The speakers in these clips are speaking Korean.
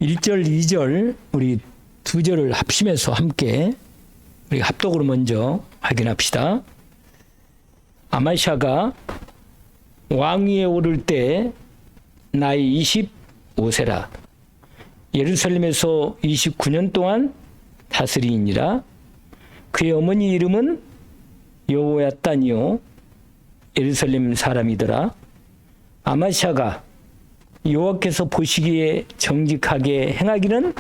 1절, 2절 우리 두 절을 합심해서 함께 우리 합독으로 먼저 확인합시다. 아마샤가 왕위에 오를 때 나이 25세라. 예루살렘에서 29년 동안 다스리니라. 그의 어머니 이름은 여호야다니요 예루살렘 사람이더라. 아마샤가 여호와께서 보시기에 정직하게 행하기는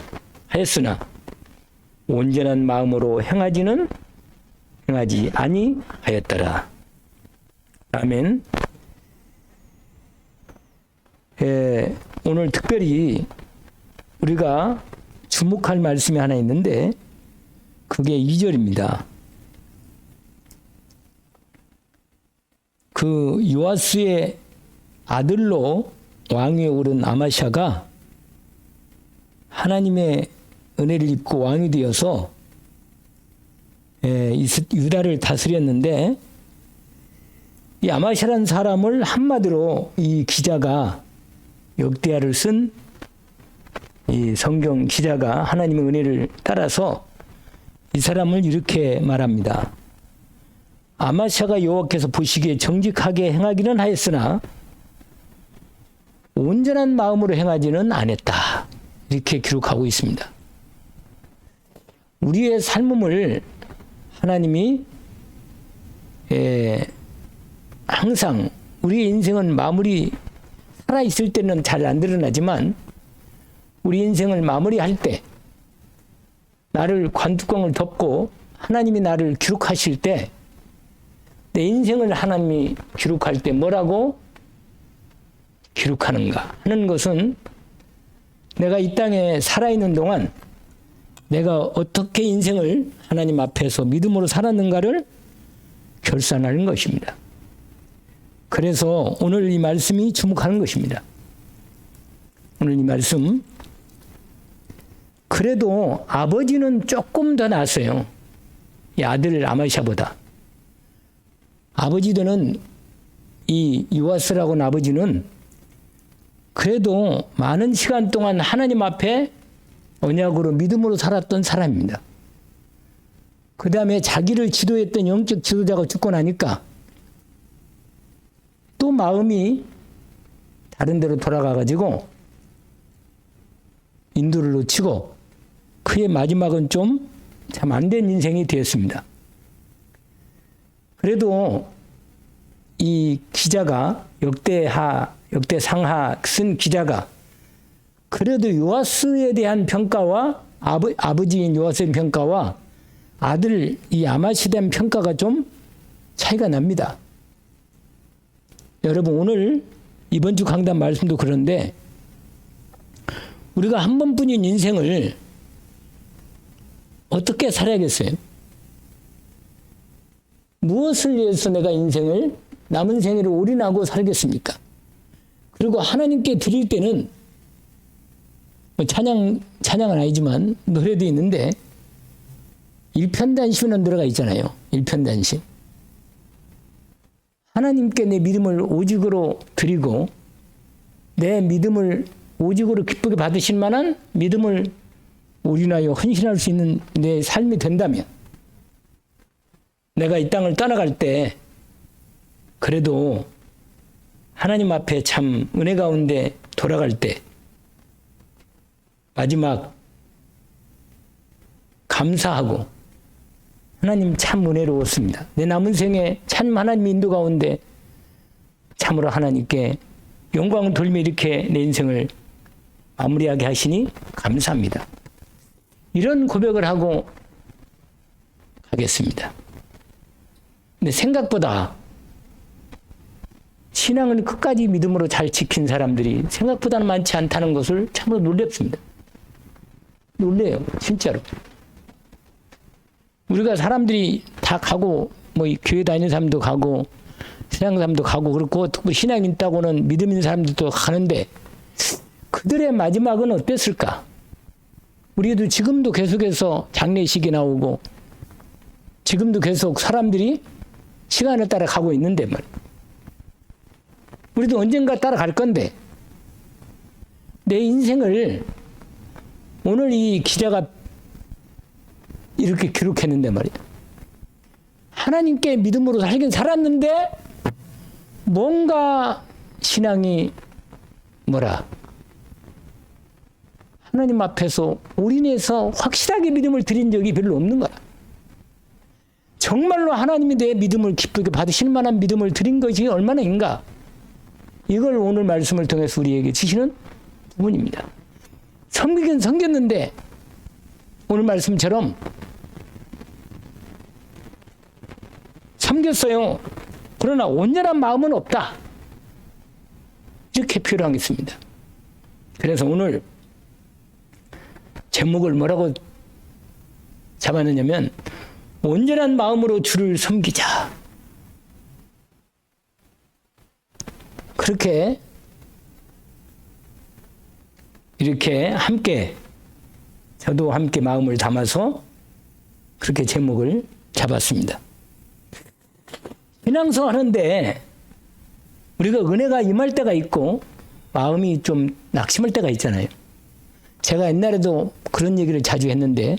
하였으나 온전한 마음으로 행하지 아니하였더라. 아멘. 오늘 특별히 우리가 주목할 말씀이 하나 있는데 그게 2절입니다. 그 요아스의 아들로 왕위에 오른 아마샤가 하나님의 은혜를 입고 왕이 되어서 유다를 다스렸는데 이 아마샤라는 사람을 한마디로 이 기자가 역대하를 쓴 이 성경 기자가 하나님의 은혜를 따라서 이 사람을 이렇게 말합니다. 아마샤가 여호와께서 보시기에 정직하게 행하기는 하였으나 온전한 마음으로 행하지는 않았다. 이렇게 기록하고 있습니다. 우리의 삶을 하나님이 항상 우리의 인생은 마무리 살아있을 때는 잘 안 드러나지만 우리 인생을 마무리할 때 나를 관뚜껑을 덮고 하나님이 나를 기록하실 때 내 인생을 하나님이 기록할 때 뭐라고 기록하는가 하는 것은 내가 이 땅에 살아있는 동안 내가 어떻게 인생을 하나님 앞에서 믿음으로 살았는가를 결산하는 것입니다. 그래서 오늘 이 말씀이 주목하는 것입니다. 오늘 이 말씀 그래도 아버지는 조금 더 낫어요. 이 아들 아마샤보다. 아버지 되는 이 요아스라고는 아버지는 그래도 많은 시간 동안 하나님 앞에 언약으로 믿음으로 살았던 사람입니다. 그 다음에 자기를 지도했던 영적 지도자가 죽고 나니까 또 마음이 다른 데로 돌아가가지고 인도를 놓치고 그의 마지막은 좀 참 안 된 인생이 되었습니다. 그래도 이 기자가 역대상하 쓴 기자가 그래도 요아스에 대한 평가와 아버지인 요아스의 평가와 아들 이 아마시에 대한 평가가 좀 차이가 납니다. 여러분 오늘 이번 주 강단 말씀도 그런데 우리가 한 번뿐인 인생을 어떻게 살아야겠어요? 무엇을 위해서 내가 인생을 남은 생애를 올인하고 살겠습니까? 그리고 하나님께 드릴 때는 뭐 찬양은 아니지만 노래도 있는데 일편단심이라는 노래가 있잖아요. 일편단심. 하나님께 내 믿음을 오직으로 드리고 내 믿음을 오직으로 기쁘게 받으실 만한 믿음을 올인하여 헌신할 수 있는 내 삶이 된다면 내가 이 땅을 떠나갈 때 그래도 하나님 앞에 참 은혜 가운데 돌아갈 때 마지막 감사하고 하나님 참 은혜로웠습니다. 내 남은 생에 참 하나님 인도 가운데 참으로 하나님께 영광을 돌며 이렇게 내 인생을 마무리하게 하시니 감사합니다. 이런 고백을 하고 가겠습니다. 근데 생각보다 신앙을 끝까지 믿음으로 잘 지킨 사람들이 생각보다는 많지 않다는 것을 참으로 놀랍습니다. 놀래요, 진짜로. 우리가 사람들이 다 가고, 뭐 교회 다니는 사람도 가고, 신앙 사람도 가고, 그렇고, 또 신앙 있다고는 믿음 있는 사람들도 가는데, 그들의 마지막은 어땠을까? 우리도 지금도 계속해서 장례식이 나오고, 지금도 계속 사람들이 시간에 따라 가고 있는데 말이야. 우리도 언젠가 따라갈 건데 내 인생을 오늘 이 기자가 이렇게 기록했는데 말이야. 하나님께 믿음으로 살긴 살았는데 뭔가 신앙이 하나님 앞에서 올인해서 확실하게 믿음을 드린 적이 별로 없는 거야. 정말로 하나님이 내 믿음을 기쁘게 받으실 만한 믿음을 드린 것이 얼마나인가. 이걸 오늘 말씀을 통해서 우리에게 주시는 부분입니다. 섬기긴 섬겼는데 오늘 말씀처럼 섬겼어요. 그러나 온전한 마음은 없다. 이렇게 표현하겠습니다. 그래서 오늘 제목을 뭐라고 잡았느냐면 온전한 마음으로 주를 섬기자. 그렇게 이렇게 함께 저도 함께 마음을 담아서 그렇게 제목을 잡았습니다. 신앙생활 하는데 우리가 은혜가 임할 때가 있고 마음이 좀 낙심할 때가 있잖아요. 제가 옛날에도 그런 얘기를 자주 했는데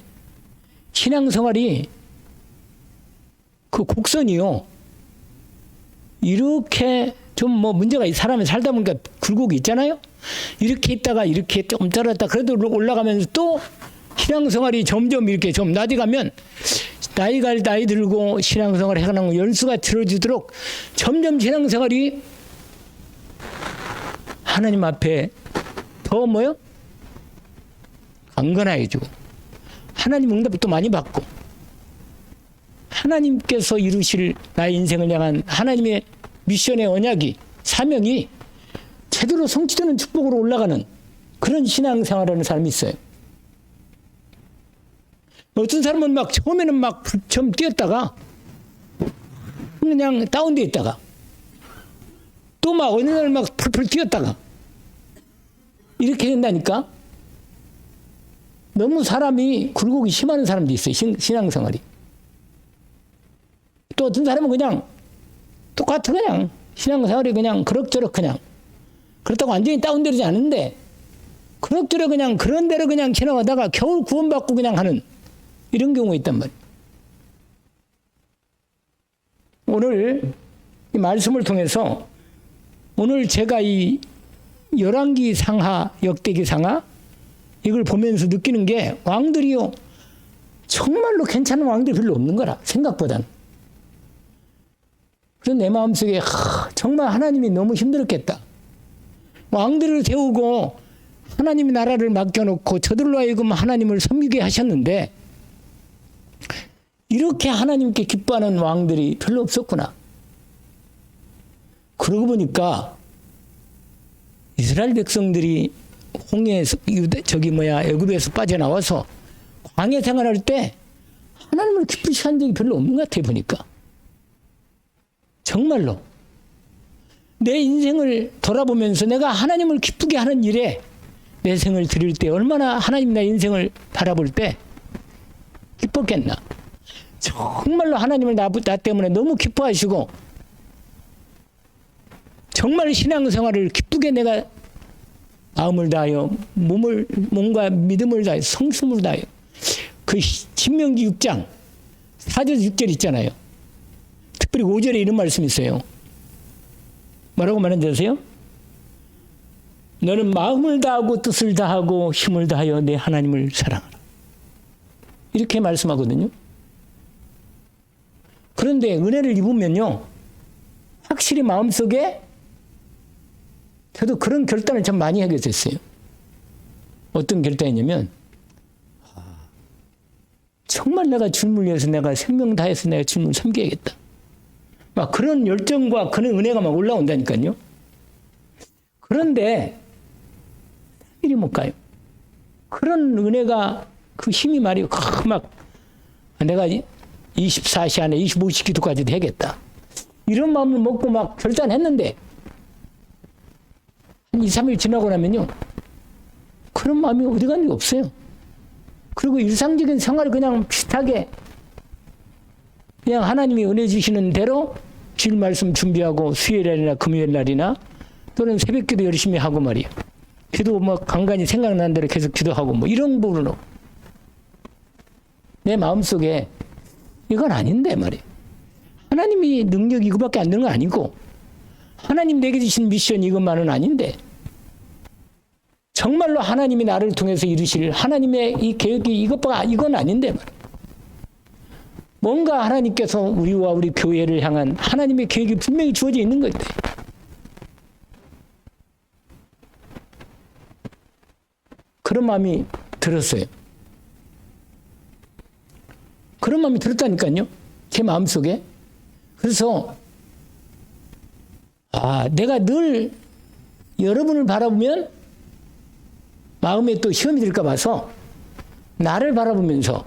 신앙생활이 그 곡선이요. 이렇게 좀 문제가 사람이 살다 보니까 굴곡이 있잖아요. 이렇게 있다가 이렇게 좀 떨어졌다. 그래도 올라가면서 또 신앙생활이 점점 이렇게 좀 나아가면 나이 들고 신앙생활을 해가는 열수가 들어지도록 점점 신앙생활이 하나님 앞에 더 강건해지고 하나님 응답을 또 많이 받고 하나님께서 이루실 나의 인생을 향한 하나님의 미션의 언약이 사명이 제대로 성취되는 축복으로 올라가는 그런 신앙생활을 하는 사람이 있어요. 어떤 사람은 처음에는 좀 뛰었다가 그냥 다운되어 있다가 또 어느 날 풀풀 뛰었다가 이렇게 된다니까. 너무 사람이 굴곡이 심한 사람도 있어요. 신앙생활이. 또 어떤 사람은 그냥 똑같아. 그냥 신앙생활이 그냥 그럭저럭 그냥 그렇다고 완전히 다운되지 않은데 그럭저럭 그냥 그런 대로 그냥 지나가다가 겨우 구원받고 그냥 하는 이런 경우가 있단 말이에요. 오늘 이 말씀을 통해서 오늘 제가 이 열왕기 상하, 역대기 상하 이걸 보면서 느끼는 게 왕들이요. 정말로 괜찮은 왕들이 별로 없는 거라 생각보다는. 그래서 내 마음속에 정말 하나님이 너무 힘들었겠다. 왕들을 세우고 하나님의 나라를 맡겨놓고 저들로 하여금 하나님을 섬기게 하셨는데 이렇게 하나님께 기뻐하는 왕들이 별로 없었구나. 그러고 보니까 이스라엘 백성들이 홍해에서 애굽에서 빠져나와서 광야 생활할 때 하나님을 기쁘게 한 적이 별로 없는 것 같아요. 보니까 정말로 내 인생을 돌아보면서 내가 하나님을 기쁘게 하는 일에 내 생을 드릴 때 얼마나 하나님 내 인생을 바라볼 때 기뻤겠나. 정말로 하나님을 나 때문에 너무 기뻐하시고 정말 신앙생활을 기쁘게 내가 마음을 다하여 몸과 믿음을 다하여 성심을 다하여 그 신명기 6장 4절 6절 있잖아요. 특별히 5절에 이런 말씀이 있어요. 뭐라고 말하는지 아세요? 너는 마음을 다하고 뜻을 다하고 힘을 다하여 내 하나님을 사랑하라. 이렇게 말씀하거든요. 그런데 은혜를 입으면요. 확실히 마음속에 저도 그런 결단을 참 많이 하게 됐어요. 어떤 결단이냐면 정말 내가 주님을 위해서 내가 생명 다해서 내가 주님을 섬겨야겠다. 막 그런 열정과 그런 은혜가 막 올라온다니까요. 그런데 이리 못 가요. 그런 은혜가 그 힘이 말이요. 막 내가 24시 안에 25시 기도까지도 해야겠다. 이런 마음을 먹고 막 결단했는데 한 2, 3일 지나고 나면요. 그런 마음이 어디 가는 게 없어요. 그리고 일상적인 생활을 그냥 비슷하게 그냥 하나님이 은혜 주시는 대로 주일 말씀 준비하고 수요일 날이나 금요일 날이나 또는 새벽기도 열심히 하고 말이에요. 기도 뭐 간간히 생각나는 대로 계속 기도하고 뭐 이런 부분으로 내 마음속에 이건 아닌데 말이에요. 하나님이 능력이 이거밖에 안 되는 건 아니고 하나님 내게 주신 미션 이것만은 아닌데 정말로 하나님이 나를 통해서 이루실 하나님의 이 계획이 이건 아닌데 말이에요. 뭔가 하나님께서 우리와 우리 교회를 향한 하나님의 계획이 분명히 주어져 있는 건데 그런 마음이 들었어요. 그런 마음이 들었다니까요. 제 마음속에. 그래서 내가 늘 여러분을 바라보면 마음에 또 시험이 들까 봐서 나를 바라보면서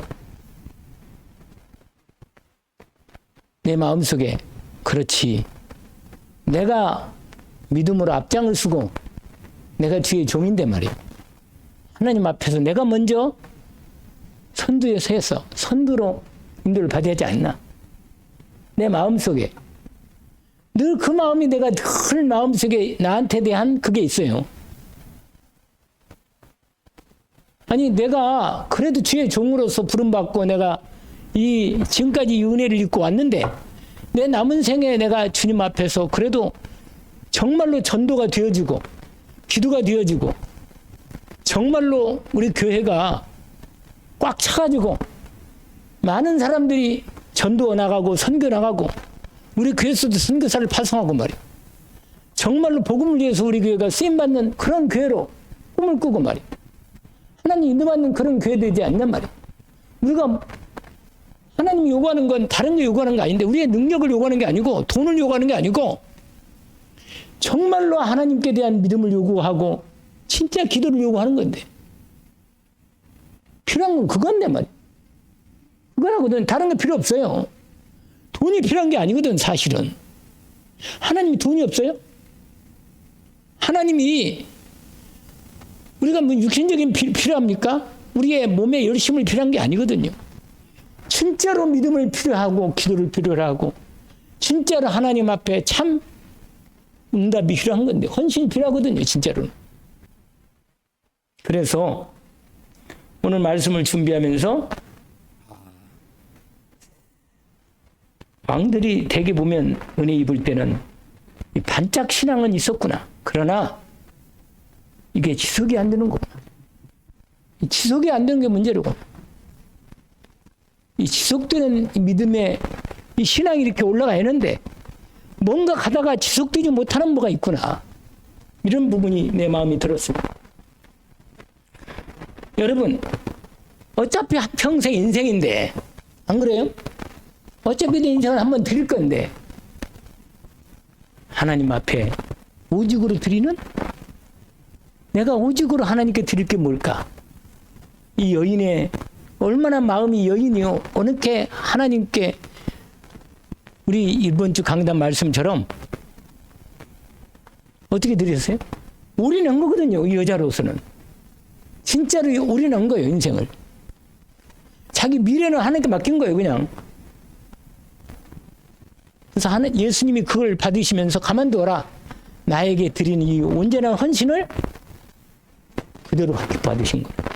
내 마음속에 그렇지. 내가 믿음으로 앞장을 서고 내가 주의 종인데 말이에요. 하나님 앞에서 내가 먼저 선두에 서서 선두로 인도를 받아야 하지 않나. 내 마음속에 늘 그 마음이 내가 늘 마음속에 나한테 대한 그게 있어요. 아니 내가 그래도 주의 종으로서 부름받고 내가 지금까지 이 은혜를 입고 왔는데 내 남은 생에 내가 주님 앞에서 그래도 정말로 전도가 되어지고 기도가 되어지고 정말로 우리 교회가 꽉 차가지고 많은 사람들이 전도 나가고 선교 나가고 우리 교회에서도 선교사를 파송하고 말이에요. 정말로 복음을 위해서 우리 교회가 쓰임받는 그런 교회로 꿈을 꾸고 말이에요. 하나님 인도받는 그런 교회 되지 않냔 말이에요. 우리가 하나님이 요구하는 건 다른 거 요구하는 거 아닌데 우리의 능력을 요구하는 게 아니고 돈을 요구하는 게 아니고 정말로 하나님께 대한 믿음을 요구하고 진짜 기도를 요구하는 건데 필요한 건 그건데 말이야. 그거라거든. 다른 거 필요 없어요. 돈이 필요한 게 아니거든 사실은. 하나님이 돈이 없어요? 하나님이 우리가 뭐 육신적인 필요합니까? 우리의 몸에 열심을 필요한 게 아니거든요. 진짜로 믿음을 필요하고 기도를 필요하고 진짜로 하나님 앞에 참 응답이 필요한 건데 헌신이 필요하거든요. 진짜로는. 그래서 오늘 말씀을 준비하면서 왕들이 대개 보면 은혜 입을 때는 이 반짝 신앙은 있었구나. 그러나 이게 지속이 안 되는 거구나. 이 지속이 안 되는 게 문제라고. 이 지속되는 믿음의 이 신앙이 이렇게 올라가는데 뭔가 가다가 지속되지 못하는 뭐가 있구나. 이런 부분이 내 마음이 들었습니다. 여러분, 어차피 평생 인생인데, 안 그래요? 어차피 내 인생을 한번 드릴 건데, 하나님 앞에 오직으로 드리는? 내가 오직으로 하나님께 드릴 게 뭘까? 이 여인의 얼마나 마음이 여인이요. 어느게 하나님께 우리 이번 주 강단 말씀처럼 어떻게 드렸어요? 올인한 거거든요. 이 여자로서는. 진짜로 올인한 거예요. 인생을. 자기 미래는 하나님께 맡긴 거예요. 그냥. 그래서 예수님이 그걸 받으시면서 가만둬라. 나에게 드리는 이 온전한 헌신을 그대로 받으신 거예요.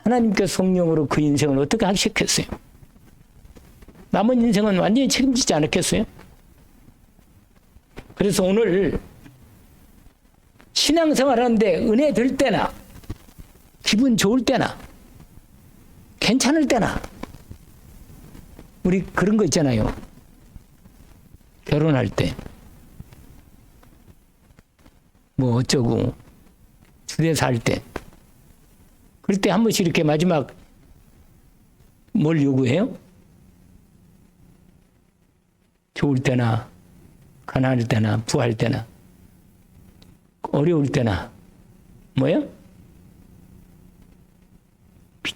하나님께서 성령으로 그 인생을 어떻게 하시겠어요? 남은 인생은 완전히 책임지지 않았겠어요? 그래서 오늘 신앙생활 하는데 은혜 들 때나 기분 좋을 때나 괜찮을 때나 우리 그런 거 있잖아요. 결혼할 때 뭐 어쩌고 주례사 할 때 그럴 때 한 번씩 이렇게 마지막 뭘 요구해요? 좋을 때나 가난할 때나 부할 때나 어려울 때나 뭐요?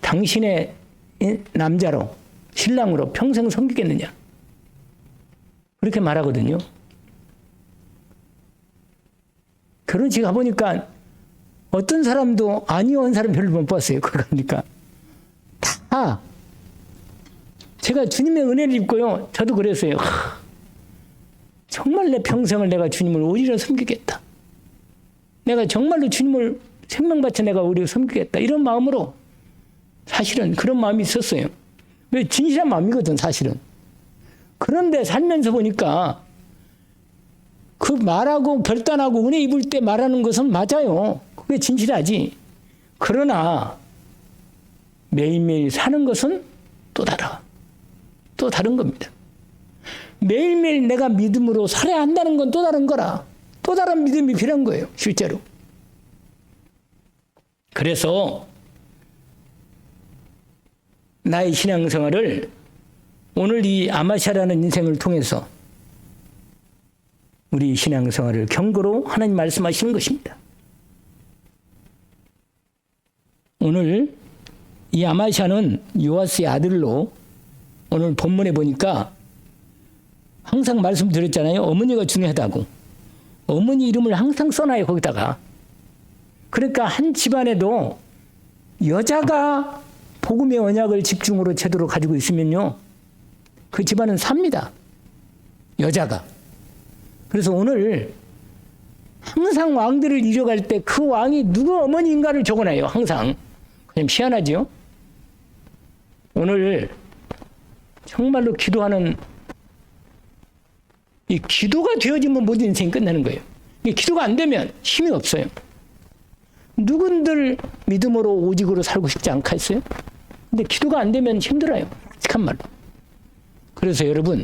당신의 남자로 신랑으로 평생 섬기겠느냐? 그렇게 말하거든요. 결혼식 가보니까 어떤 사람도 아니요 한 사람 별로 못 봤어요. 그러니까 다 제가 주님의 은혜를 입고요. 저도 그랬어요. 정말 내 평생을 내가 주님을 오히려 섬기겠다. 내가 정말로 주님을 생명 바쳐 내가 우리를 섬기겠다. 이런 마음으로 사실은 그런 마음이 있었어요. 왜 진실한 마음이거든 사실은. 그런데 살면서 보니까 그 말하고 결단하고 은혜 입을 때 말하는 것은 맞아요. 그게 진실하지. 그러나 매일매일 사는 것은 또 달라. 또 다른 겁니다. 매일매일 내가 믿음으로 살아야 한다는 건 또 다른 거라. 또 다른 믿음이 필요한 거예요. 실제로. 그래서 나의 신앙생활을 오늘 이 아마샤라는 인생을 통해서 우리 신앙생활을 경고로 하나님 말씀하시는 것입니다. 오늘 이 아마샤는 요아스의 아들로 오늘 본문에 보니까 항상 말씀드렸잖아요. 어머니가 중요하다고. 어머니 이름을 항상 써놔요. 거기다가. 그러니까 한 집안에도 여자가 복음의 언약을 집중으로 제대로 가지고 있으면요. 그 집안은 삽니다. 여자가. 그래서 오늘 항상 왕들을 이뤄갈 때 그 왕이 누구 어머니인가를 적어놔요. 항상. 그냥 희한하죠? 오늘 정말로 기도하는 이 기도가 되어지면 모든 인생이 끝나는 거예요. 이 기도가 안 되면 힘이 없어요. 누군들 믿음으로 오직으로 살고 싶지 않겠어요? 근데 기도가 안 되면 힘들어요. 솔직한 말로. 그래서 여러분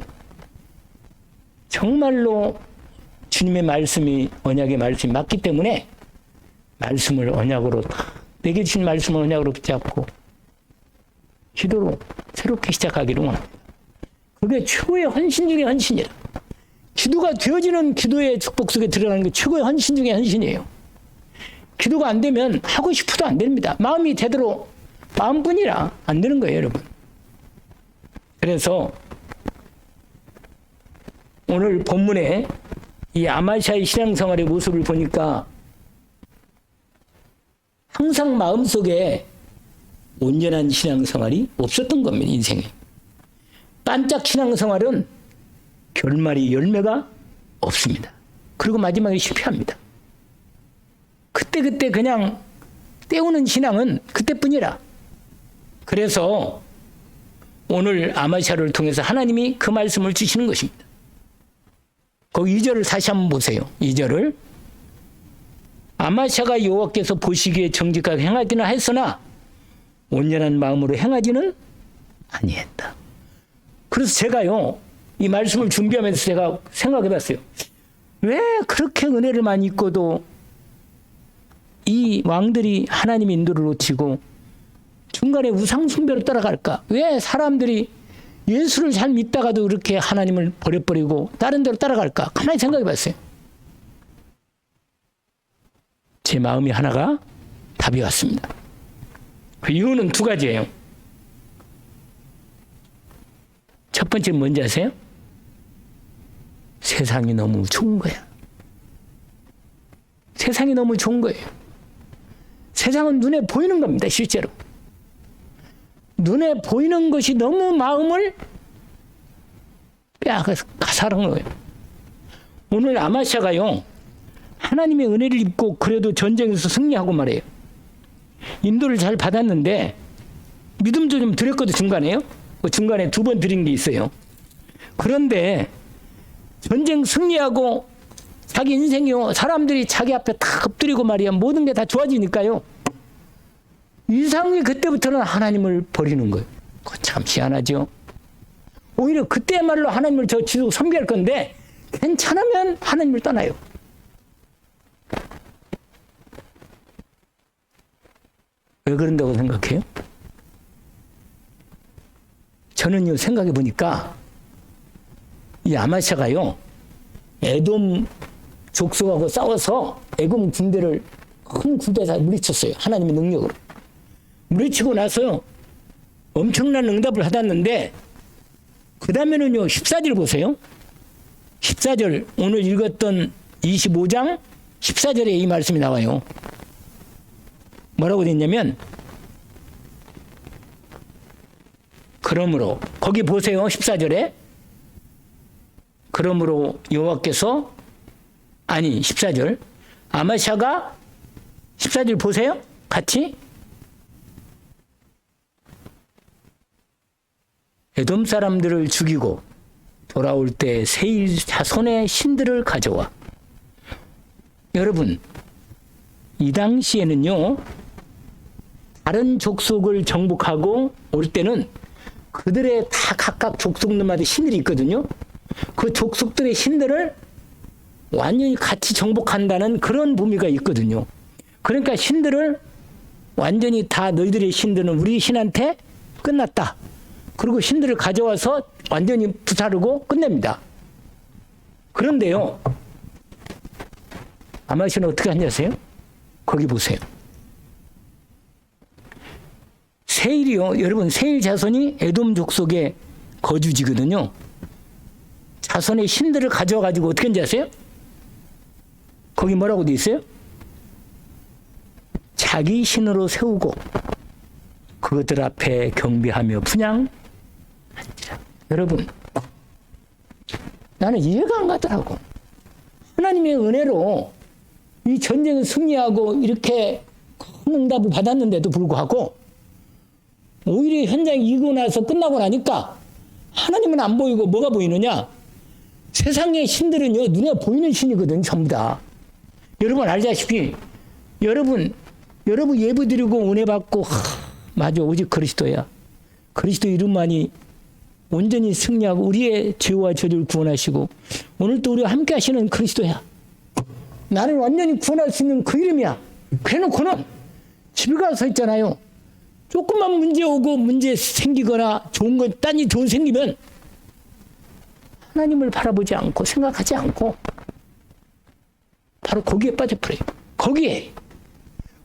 정말로 주님의 말씀이 언약의 말씀이 맞기 때문에 말씀을 언약으로 내게 주신 말씀을 언약으로 붙잡고 기도로 새롭게 시작하기를 원합니다. 그게 최고의 헌신 중의 헌신이라. 기도가 되어지는 기도의 축복 속에 들어가는 게 최고의 헌신 중의 헌신이에요. 기도가 안 되면 하고 싶어도 안 됩니다. 마음이 제대로 마음뿐이라 안 되는 거예요, 여러분. 그래서 오늘 본문에 이 아마샤의 신앙생활의 모습을 보니까 항상 마음속에 온전한 신앙생활이 없었던 겁니다, 인생에. 반짝 신앙생활은 결말이 열매가 없습니다. 그리고 마지막에 실패합니다. 그때 그냥 때우는 신앙은 그때뿐이라. 그래서 오늘 아마샤를 통해서 하나님이 그 말씀을 주시는 것입니다. 거기 2절을 다시 한번 보세요. 2절을. 아마샤가 여호와께서 보시기에 정직하게 행하지는 했으나 온전한 마음으로 행하지는 아니했다. 그래서 제가요, 이 말씀을 준비하면서 제가 생각해 봤어요. 왜 그렇게 은혜를 많이 입고도 이 왕들이 하나님의 인도를 놓치고 중간에 우상 숭배로 따라갈까? 왜 사람들이 예수를 잘 믿다가도 그렇게 하나님을 버려버리고 다른 데로 따라갈까? 가만히 생각해 봤어요. 제 마음이 하나가 답이 왔습니다. 그 이유는 두 가지예요. 첫 번째는 뭔지 아세요? 세상이 너무 좋은 거야. 세상이 너무 좋은 거예요. 세상은 눈에 보이는 겁니다, 실제로. 눈에 보이는 것이 너무 마음을 가사한 거예요. 오늘 아마샤가요, 하나님의 은혜를 입고 그래도 전쟁에서 승리하고 말해요. 인도를 잘 받았는데 믿음도 좀 드렸거든, 중간에요. 중간에 2번 드린 게 있어요. 그런데 전쟁 승리하고 자기 인생이요, 사람들이 자기 앞에 다 엎드리고 말이야, 모든 게 다 좋아지니까요, 이상하게 그때부터는 하나님을 버리는 거예요. 그거 참 희한하죠. 오히려 그때야말로 하나님을 저 지속 섬기할 건데 괜찮으면 하나님을 떠나요. 왜 그런다고 생각해요? 저는요, 생각해 보니까 이 아마샤가요, 에돔 족속하고 싸워서 에돔 군대를 큰 군대에서 물리쳤어요. 하나님의 능력으로. 물리치고 나서 엄청난 응답을 받았는데 그 다음에는요, 14절 보세요. 14절, 오늘 읽었던 25장 14절에 이 말씀이 나와요. 뭐라고 됐냐면, 그러므로, 거기 보세요. 14절에. 그러므로 여호와께서, 아니 14절, 아마샤가 14절 보세요. 같이. 에돔 사람들을 죽이고 돌아올 때 세일 자손의 신들을 가져와. 여러분, 이 당시에는요, 다른 족속을 정복하고 올 때는 그들의 다 각각 족속들마다 신들이 있거든요. 그 족속들의 신들을 완전히 같이 정복한다는 그런 의미가 있거든요. 그러니까 신들을 완전히 다 너희들의 신들은 우리 신한테 끝났다. 그리고 신들을 가져와서 완전히 부사르고 끝냅니다. 그런데요, 아마시는 어떻게 하냐 아세요? 거기 보세요. 세일이요. 여러분, 세일 자손이 에돔 족속의 거주지거든요. 자손의 신들을 가져와가지고 어떻게 했는지 아세요? 거기 뭐라고 돼 있어요? 자기 신으로 세우고 그것들 앞에 경배하며 분향. 여러분, 나는 이해가 안 가더라고. 하나님의 은혜로 이 전쟁을 승리하고 이렇게 큰 응답을 받았는데도 불구하고 오히려 현장이 이기고 나서 끝나고 나니까 하나님은 안 보이고 뭐가 보이느냐? 세상의 신들은요, 눈에 보이는 신이거든, 전부 다. 여러분 알다시피, 여러분 예배 드리고 은혜 받고, 맞아, 오직 그리스도야. 그리스도 이름만이 온전히 승리하고 우리의 죄와 저주를 구원하시고 오늘 또 우리와 함께 하시는 그리스도야. 나를 완전히 구원할 수 있는 그 이름이야. 그래놓고는 집에 가서 있잖아요. 조금만 문제 오고 문제 생기거나 좋은 것, 딴 일 좋은 생기면 하나님을 바라보지 않고 생각하지 않고 바로 거기에 빠져버려요. 거기에.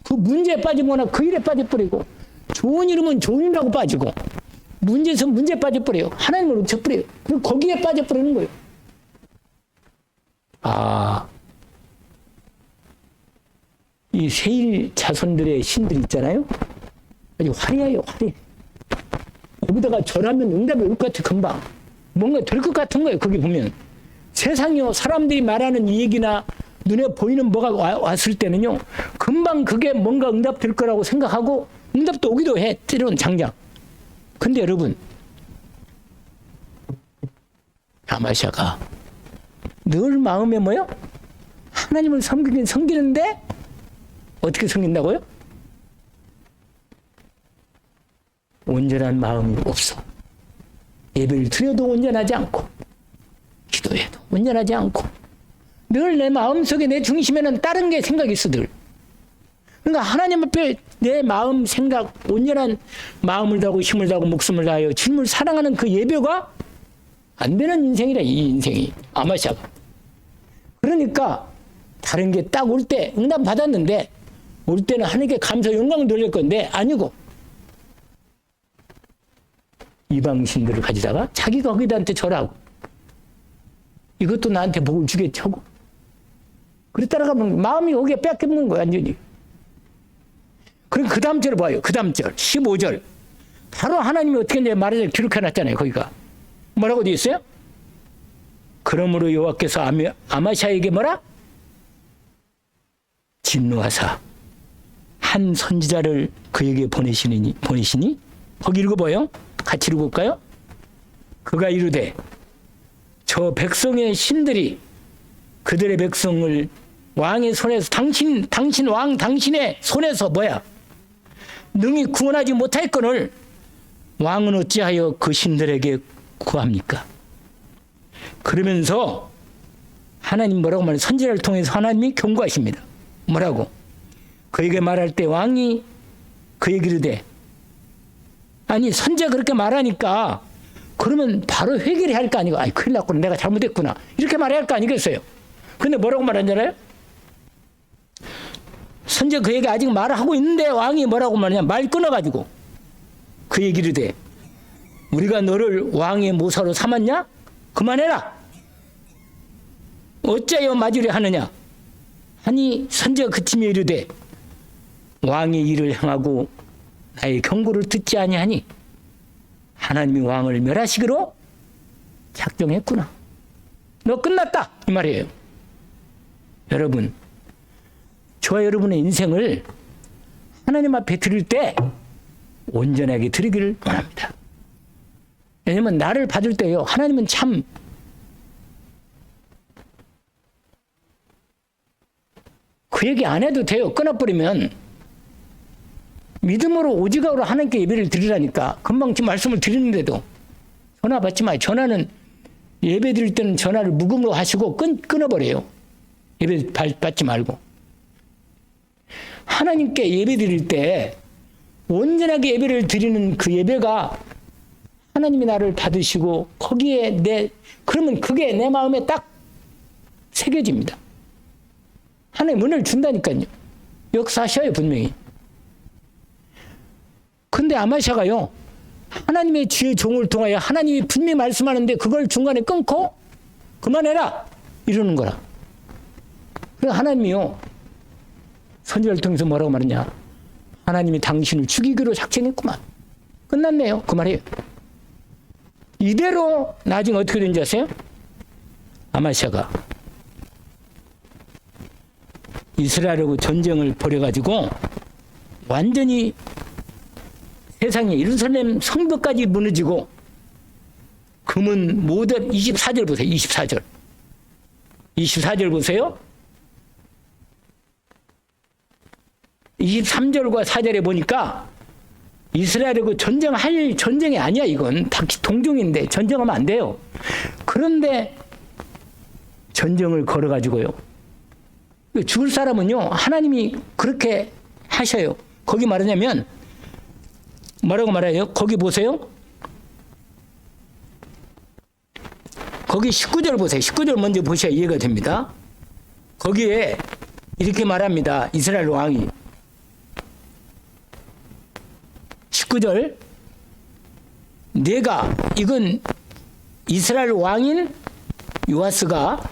그 문제에 빠지거나 그 일에 빠져버리고 좋은 이름은 좋은 일이라고 빠지고 문제에서 문제에 빠져버려요. 하나님을 놓쳐버려요. 그리고 거기에 빠져버리는 거예요. 이 세일 자손들의 신들 있잖아요. 아주 화려해요, 화려해. 거기다가 절하면 응답이 올 것 같아, 금방. 뭔가 될 것 같은 거예요, 거기 보면. 세상이요, 사람들이 말하는 이 얘기나 눈에 보이는 뭐가 왔을 때는요, 금방 그게 뭔가 응답될 거라고 생각하고 응답도 오기도 해, 때로는 장장. 근데 여러분, 아마샤가 늘 마음에 뭐요? 하나님을 섬기긴 섬기는데 어떻게 섬긴다고요? 온전한 마음이 없어. 예배를 드려도 온전하지 않고 기도해도 온전하지 않고 늘 내 마음속에 내 중심에는 다른 게 생각이 있어 늘. 그러니까 하나님 앞에 내 마음 생각 온전한 마음을 다하고 힘을 다하고 목숨을 다하여 주님을 사랑하는 그 예배가 안 되는 인생이라 이 인생이 아마샤가. 그러니까 다른 게 딱 올 때 응답 받았는데 올 때는 하나님께 감사 영광을 돌릴 건데 아니고 이방 신들을 가지다가 자기가 거기다한테 절하고 이것도 나한테 복을 주겠지 하고 그래 따라가면 마음이 거기에 뺏기는 거야 완전히. 그럼 그 다음 절 봐요. 그 다음 절 15절 바로 하나님이 어떻게 이제 말해서 기록해놨잖아요. 거기가 뭐라고 되어 있어요? 그러므로 여호와께서 아마샤에게 뭐라? 진노하사 한 선지자를 그에게 보내시니 거기 읽어봐요. 같이 읽어볼까요? 그가 이르되 저 백성의 신들이 그들의 백성을 왕의 손에서 당신 왕 당신의 손에서 뭐야? 능히 구원하지 못할거늘 왕은 어찌하여 그 신들에게 구합니까? 그러면서 하나님 뭐라고 말해요? 선지자를 통해서 하나님이 경고하십니다. 뭐라고? 그에게 말할 때 왕이 그에게 이르되 아니 선지자가 그렇게 말하니까 그러면 바로 회개를 할 거 아니고 아이 큰일 났구나 내가 잘못했구나 이렇게 말해야 할 거 아니겠어요? 근데 뭐라고 말하는지 알아요? 선지자 그에게 아직 말하고 있는데 왕이 뭐라고 말하냐 말 끊어가지고 그 얘기를 돼 우리가 너를 왕의 모사로 삼았냐? 그만해라. 어찌하여 맞으려 하느냐? 아니 선지자가 그치며 이르되 왕의 일을 행하고 나의 경고를 듣지 아니하니 하나님이 왕을 멸하시기로 작정했구나. 너 끝났다 이 말이에요. 여러분 저와 여러분의 인생을 하나님 앞에 드릴 때 온전하게 드리기를 원합니다. 왜냐면 나를 받을 때요, 하나님은 참 그 얘기 안 해도 돼요. 끊어버리면. 믿음으로 오직으로 하나님께 예배를 드리라니까. 금방 지금 말씀을 드리는데도 전화 받지 마요. 전화는 예배 드릴 때는 전화를 묵음으로 하시고 끊어버려요. 예배 받지 말고. 하나님께 예배 드릴 때 온전하게 예배를 드리는 그 예배가 하나님이 나를 받으시고 거기에 그러면 그게 내 마음에 딱 새겨집니다. 하나님 은혜를 준다니까요. 역사하셔요, 분명히. 근데 아마샤가요, 하나님의 지혜 종을 통하여 하나님이 분명히 말씀하는데 그걸 중간에 끊고 그만해라 이러는 거라. 그래서 하나님이요, 선지자를 통해서 뭐라고 말하냐. 하나님이 당신을 죽이기로 작정했구만. 끝났네요. 그 말이에요. 이대로 나중에 어떻게 된지 아세요? 아마샤가 이스라엘하고 전쟁을 벌여가지고 완전히 세상에 예루살렘 성벽까지 무너지고 금은 모든 24절 보세요. 24절. 24절 보세요. 23절과 4절에 보니까 이스라엘하고 전쟁할 전쟁이 아니야. 이건 다 동종인데 전쟁하면 안 돼요. 그런데 전쟁을 걸어가지고요. 죽을 사람은요, 하나님이 그렇게 하셔요. 거기 말하냐면 뭐라고 말해요? 거기 보세요. 거기 19절 보세요. 19절 먼저 보셔야 이해가 됩니다. 거기에 이렇게 말합니다. 이스라엘 왕이 19절, 내가 이건 이스라엘 왕인 요아스가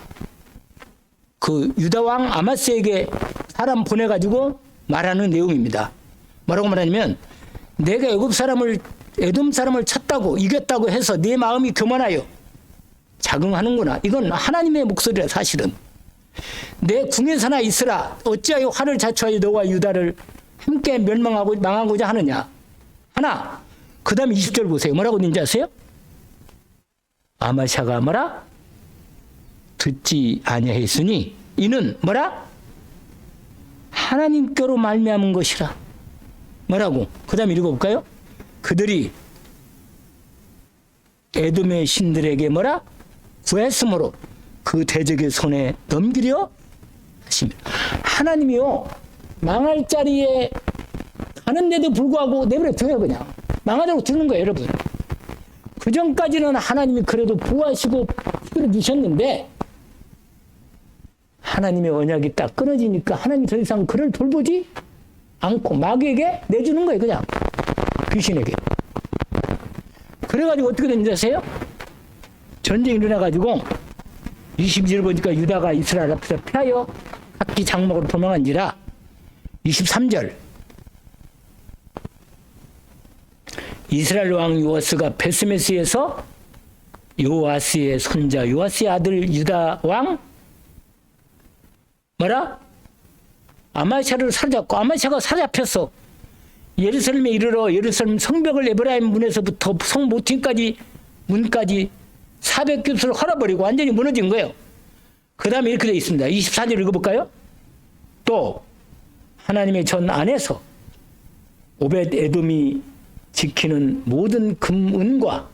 그 유다 왕 아마스에게 사람 보내가지고 말하는 내용입니다. 뭐라고 말하냐면, 내가 애굽 사람을 에돔 사람을 쳤다고 이겼다고 해서 네 마음이 교만하여 자긍하는구나. 이건 하나님의 목소리라. 사실은 내 궁에서나 있으라. 어찌하여 화를 자초하여 너와 유다를 함께 망하고자 하느냐. 하나. 그 다음에 20절 보세요. 뭐라고 있는지 아세요? 아마샤가 뭐라? 듣지 아니하였으니 이는 뭐라? 하나님께로 말미암은 것이라. 뭐라고? 그 다음에 읽어볼까요? 그들이 에돔의 신들에게 뭐라? 구했으므로 그 대적의 손에 넘기려 하십니다. 하나님이요, 망할 자리에 가는데도 불구하고 내버려 둬요. 그냥 망하도록 두는 거예요. 여러분, 그 전까지는 하나님이 그래도 보호하시고 피를 주셨는데 하나님의 언약이 딱 끊어지니까 하나님이 더 이상 그를 돌보지 않고 마귀에게 내주는 거예요. 그냥 귀신에게. 그래가지고 어떻게 된지 아세요? 전쟁이 일어나가지고 22절 보니까 유다가 이스라엘 앞에서 피하여 각기 장막으로 도망한지라. 23절, 이스라엘 왕 요아스가 베스메스에서 요아스의 손자 요아스의 아들 유다 왕 뭐라? 아마샤를 사로잡고, 아마샤가 사로잡혀서 예루살렘에 이르러 예루살렘 성벽을 에브라임 문에서부터 성 모퉁이까지 문까지 400규스를 헐어버리고 완전히 무너진 거예요. 그 다음에 이렇게 되어 있습니다. 24절 읽어볼까요? 또 하나님의 전 안에서 오벳 에돔이 지키는 모든 금은과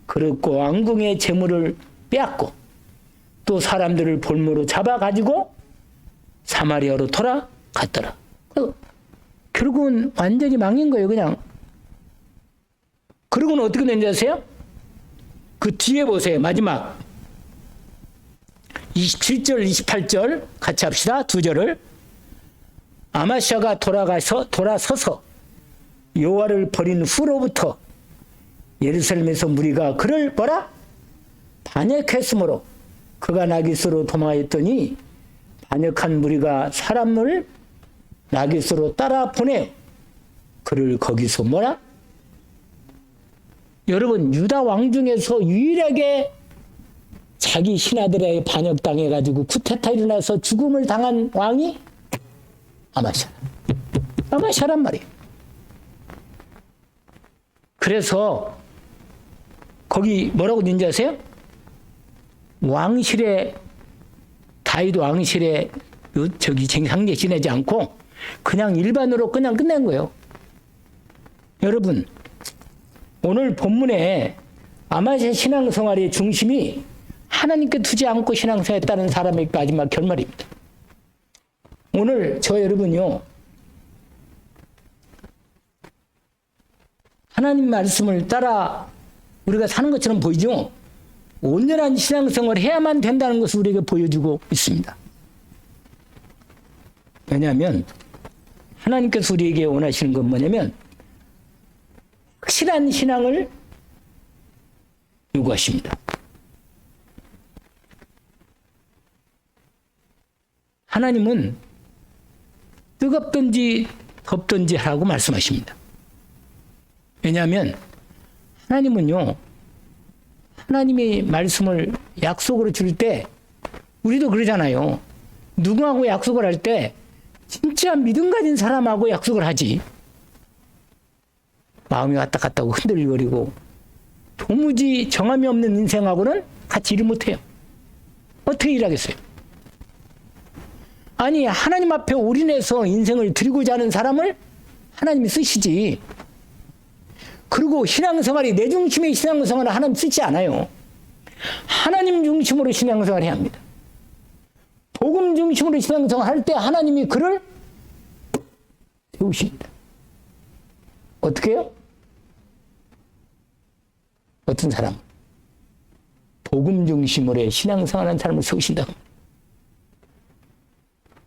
그릇과 왕궁의 재물을 빼앗고 또 사람들을 볼모로 잡아가지고 사마리아로 돌아갔더라. 결국은 완전히 망인 거예요. 그냥. 그러고는 어떻게 된지 아세요? 그 뒤에 보세요. 마지막 27절 28절 같이 합시다. 두 절을. 아마샤가 돌아서서 여호와를 버린 후로부터 예루살렘에서 무리가 그를 뭐라? 반역했으므로 그가 나깃으로 도망하였더니 반역한 무리가 사람을 나깃으로 따라 보내 그를 거기서 뭐라? 여러분, 유다 왕 중에서 유일하게 자기 신하들에게 반역당해가지고 쿠데타 일어나서 죽음을 당한 왕이 아마샤란 말이에요. 그래서 거기 뭐라고 된지 아세요? 왕실에 다윗 왕실에 저기 상제 지내지 않고 그냥 일반으로 그냥 끝낸 거예요. 여러분, 오늘 본문에 아마샤 신앙생활의 중심이 하나님께 두지 않고 신앙생활했다는 사람의 마지막 결말입니다. 오늘 저 여러분요, 하나님 말씀을 따라 우리가 사는 것처럼 보이죠? 온전한 신앙생활을 해야만 된다는 것을 우리에게 보여주고 있습니다. 왜냐하면 하나님께서 우리에게 원하시는 건 뭐냐면 확실한 신앙을 요구하십니다. 하나님은 뜨겁든지 덥든지 하라고 말씀하십니다. 왜냐하면 하나님은요, 하나님의 말씀을 약속으로 줄 때 우리도 그러잖아요. 누구하고 약속을 할 때 진짜 믿음 가진 사람하고 약속을 하지. 마음이 왔다 갔다 하고 흔들거리고 도무지 정함이 없는 인생하고는 같이 일을 못해요. 어떻게 일하겠어요? 아니, 하나님 앞에 올인해서 인생을 드리고자 하는 사람을 하나님이 쓰시지. 그리고 신앙생활이 내 중심의 신앙생활을 하나님 쓰지 않아요. 하나님 중심으로 신앙생활을 해야 합니다. 복음 중심으로 신앙생활 할 때 하나님이 그를 세우십니다. 어떻게 해요? 어떤 사람? 복음 중심으로 신앙생활하는 사람을 세우신다.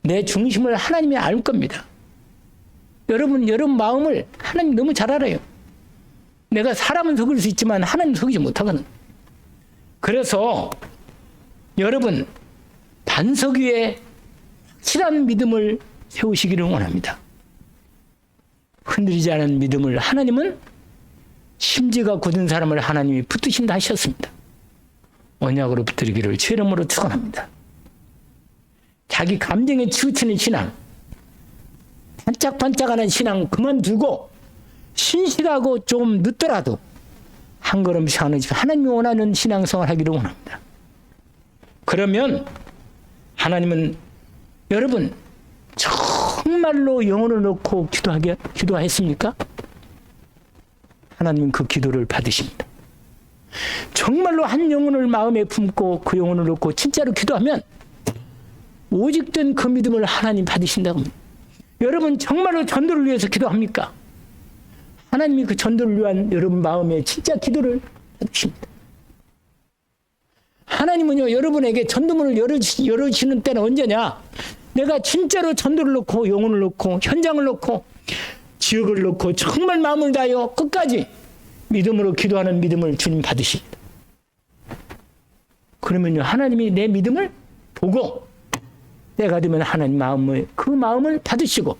내 중심을 하나님이 알 겁니다. 여러분 마음을 하나님 너무 잘 알아요. 내가 사람은 속일 수 있지만 하나님 속이지 못하거든. 그래서 여러분 반석 위에 확실한 믿음을 세우시기를 원합니다. 흔들리지 않은 믿음을 하나님은 심지가 굳은 사람을 하나님이 붙드신다 하셨습니다. 언약으로 붙들기를 주의 이름으로 축원합니다. 자기 감정에 치우치는 신앙, 반짝반짝하는 신앙 그만두고 신실하고 좀 늦더라도 한 걸음씩 하는지 하나님이 원하는 신앙생활 하기를 원합니다. 그러면 하나님은 여러분 정말로 영혼을 놓고 기도했습니까? 하나님은 그 기도를 받으십니다. 정말로 한 영혼을 마음에 품고 그 영혼을 놓고 진짜로 기도하면 오직된 그 믿음을 하나님 받으신다고 합니다. 여러분 정말로 전도를 위해서 기도합니까? 하나님이 그 전도를 위한 여러분 마음에 진짜 기도를 받으십니다. 하나님은요, 여러분에게 전도문을 열어주시는 때는 언제냐? 내가 진짜로 전도를 놓고 영혼을 놓고 현장을 놓고 지역을 놓고 정말 마음을 다하여 끝까지 믿음으로 기도하는 믿음을 주님 받으십니다. 그러면요, 하나님이 내 믿음을 보고 때가 되면 하나님 마음을 그 마음을 받으시고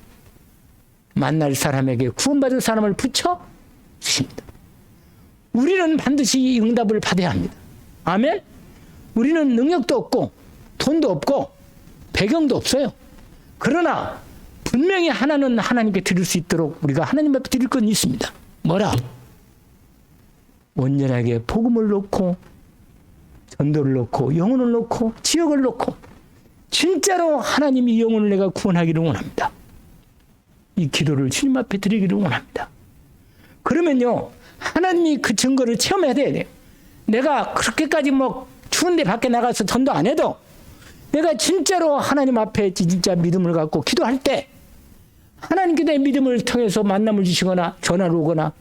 만날 사람에게 구원받을 사람을 붙여 주십니다. 우리는 반드시 응답을 받아야 합니다. 아멘? 우리는 능력도 없고 돈도 없고 배경도 없어요. 그러나 분명히 하나는 하나님께 드릴 수 있도록 우리가 하나님 앞에 드릴 건 있습니다. 뭐라? 온전하게 복음을 놓고 전도를 놓고 영혼을 놓고 지역을 놓고 진짜로 하나님이 이 영혼을 내가 구원하기를 원합니다. 이 기도를 주님 앞에 드리기를 원합니다. 그러면요, 하나님이 그 증거를 체험해야 돼요. 내가 그렇게까지 추운데 밖에 나가서 전도 안 해도 내가 진짜로 하나님 앞에 진짜 믿음을 갖고 기도할 때 하나님께 내 믿음을 통해서 만남을 주시거나 전화를 오거나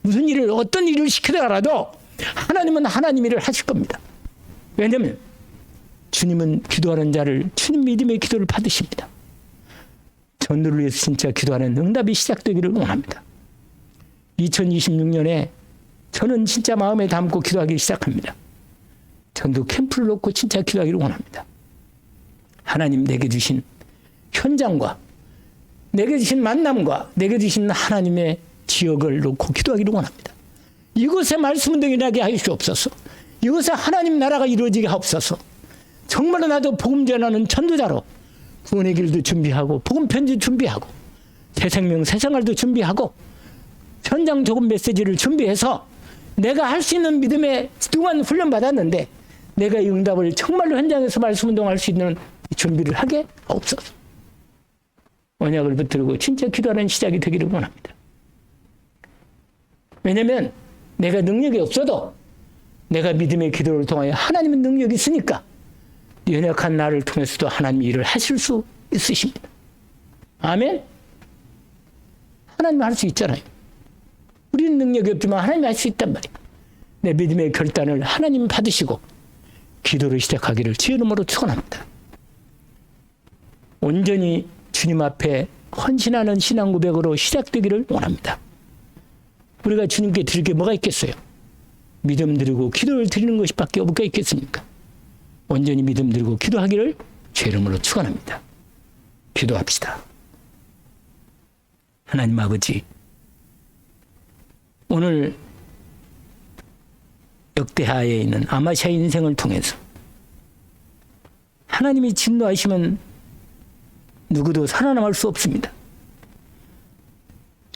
무슨 일을 어떤 일을 시키더라도 하나님은 하나님 일을 하실 겁니다. 왜냐하면 주님은 기도하는 자를 주님 믿음의 기도를 받으십니다. 전도를 위해서 진짜 기도하는 응답이 시작되기를 원합니다. 2026년에 저는 진짜 마음에 담고 기도하기 시작합니다. 전도 캠프를 놓고 진짜 기도하기를 원합니다. 하나님 내게 주신 현장과 내게 주신 만남과 내게 주신 하나님의 지역을 놓고 기도하기를 원합니다. 이곳에 말씀 운동이 나게 하시옵소서. 이곳에 하나님 나라가 이루어지게 하옵소서. 정말로 나도 복음 전하는 전도자로 구원의 길도 준비하고 복음 편지 준비하고 새 생명 새 생활도 준비하고 현장 조금 메시지를 준비해서 내가 할 수 있는 믿음에 그동안 훈련 받았는데 내가 이 응답을 정말로 현장에서 말씀 운동할 수 있는 준비를 하게 없어서 언약을 붙들고 진짜 기도하는 시작이 되기를 원합니다. 왜냐하면 내가 능력이 없어도 내가 믿음의 기도를 통하여 하나님의 능력이 있으니까 연약한 나를 통해서도 하나님이 일을 하실 수 있으십니다. 아멘. 하나님 할 수 있잖아요. 우리는 능력이 없지만 하나님이 할 수 있단 말이에요. 내 믿음의 결단을 하나님 받으시고 기도를 시작하기를 주의 이름으로 축원합니다. 온전히 주님 앞에 헌신하는 신앙 고백으로 시작되기를 원합니다. 우리가 주님께 드릴 게 뭐가 있겠어요? 믿음 드리고 기도를 드리는 것밖에 없게 있겠습니까? 온전히 믿음 드리고 기도하기를 주의 이름으로 축원합니다. 기도합시다. 하나님 아버지, 오늘 역대하에 있는 아마샤의 인생을 통해서 하나님이 진노하시면 누구도 살아남을 수 없습니다.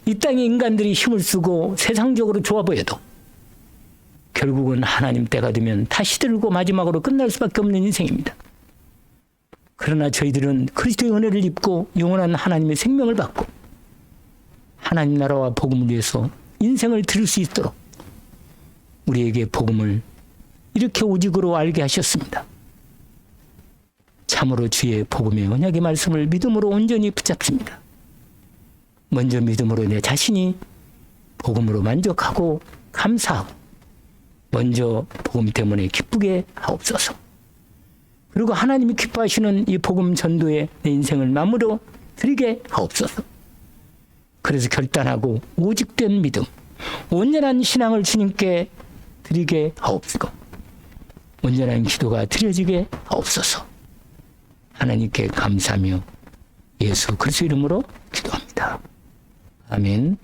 이 땅에 인간들이 힘을 쓰고 세상적으로 좋아 보여도 결국은 하나님 때가 되면 다시 들고 마지막으로 끝날 수밖에 없는 인생입니다. 그러나 저희들은 그리스도의 은혜를 입고 영원한 하나님의 생명을 받고 하나님 나라와 복음을 위해서 인생을 드릴 수 있도록 우리에게 복음을 이렇게 오직으로 알게 하셨습니다. 참으로 주의 복음의 언약의 말씀을 믿음으로 온전히 붙잡습니다. 먼저 믿음으로 내 자신이 복음으로 만족하고 감사하고 먼저 복음 때문에 기쁘게 하옵소서. 그리고 하나님이 기뻐하시는 이 복음 전도에 내 인생을 마무리로 드리게 하옵소서. 그래서 결단하고 오직된 믿음, 온전한 신앙을 주님께 드리게 하옵소서. 온전한 기도가 드려지게 하옵소서. 하나님께 감사하며 예수 그리스도 이름으로 기도합니다. 아멘.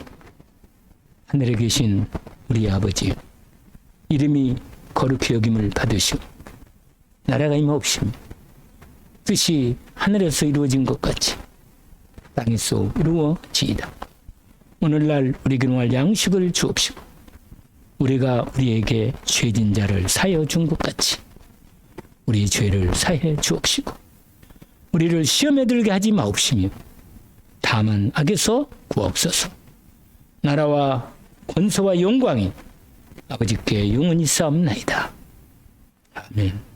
하늘에 계신 우리 아버지, 이름이 거룩히 여김을 받으시고 나라가 임하옵시며 뜻이 하늘에서 이루어진 것 같이 땅에서 이루어지이다. 오늘날 우리에게 용할 양식을 주옵시고 우리가 우리에게 죄진 자를 사하여 준 것 같이 우리 죄를 사해 주옵시고 우리를 시험에 들게 하지 마옵시며 다만 악에서 구하옵소서. 나라와 권세와 영광이 아버지께 영원히 싸움나이다. 아멘.